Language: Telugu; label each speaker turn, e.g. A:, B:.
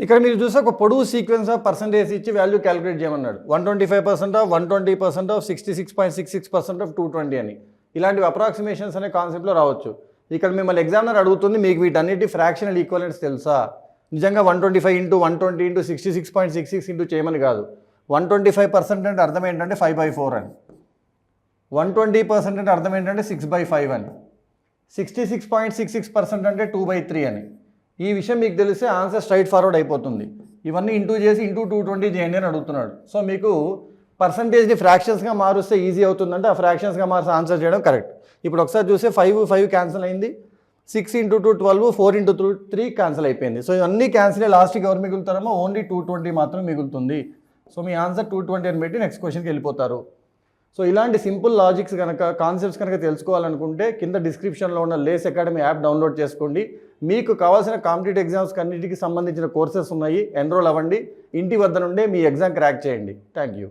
A: ఇక్కడ మీరు చూస్తే ఒక పొడవు సీక్వెన్స్ ఆఫ్ పర్సంటేజ్ ఇచ్చి వాల్యూ క్యాలిక్యులేట్ చేయమన్నాడు. 125% ఆఫ్ 120% ఆఫ్ 66.66% ఆఫ్ 220 అని. ఇలాంటివి అప్రాక్సిమేషన్స్ అనే కాన్సెప్ట్లో రావచ్చు. ఇక్కడ మిమ్మల్ని ఎగ్జామినర్ అడుగుతుంది, మీకు వీటన్నిటి ఫ్రాక్షనల్ ఈక్వలెంట్స్ తెలుసా? నిజంగా 125 ఇంటూ 120 ఇంటూ 66.66 ఇంటూ చేయమని కాదు. 125% అంటే అర్థం ఏంటంటే 5/4 అని. 120% అంటే అర్థం ఏంటంటే 6/5 అని. 66.66% అంటే 2/3 అని. ఈ విషయం మీకు తెలిస్తే ఆన్సర్ స్ట్రైట్ ఫార్వర్డ్ అయిపోతుంది. ఇవన్నీ ఇంటూ చేసి ఇంటూ 220 చేయండి అని అడుగుతున్నాడు. సో మీకు పర్సంటేజ్ని ఫ్రాక్షన్స్గా మారుస్తే ఈజీ అవుతుందంటే ఆ ఫ్రాక్షన్స్గా మార్చి ఆన్సర్ చేయడం కరెక్ట్. ఇప్పుడు ఒకసారి చూస్తే 5 క్యాన్సిల్ అయింది, 6 ఇంటూ 2 12, 4 ఇంటూ 3 క్యాన్సిల్ అయిపోయింది. సో ఇవన్నీ క్యాన్సిల్ అయ్యి లాస్ట్కి ఎవరు మిగులుతారమో ఓన్లీ 220 మాత్రం మిగులుతుంది. సో మీ ఆన్సర్ 220 అని పెట్టి నెక్స్ట్ క్వశ్చన్కి వెళ్ళిపోతారు. సో ఇలాంటి సింపుల్ లాజిక్స్ కనుక కాన్సెప్ట్స్ కనుక తెలుసుకోవాలనుకుంటే కింద డిస్క్రిప్షన్లో ఉన్న లేస్ అకాడమీ యాప్ డౌన్లోడ్ చేసుకోండి. మీకు కావాల్సిన కాంపిటేటివ్ ఎగ్జామ్స్ అన్నిటికీ సంబంధించిన కోర్సెస్ ఉన్నాయి, ఎన్రోల్ అవ్వండి. ఇంటి వద్ద నుండే మీ ఎగ్జామ్ క్రాక్ చేయండి. Thank you.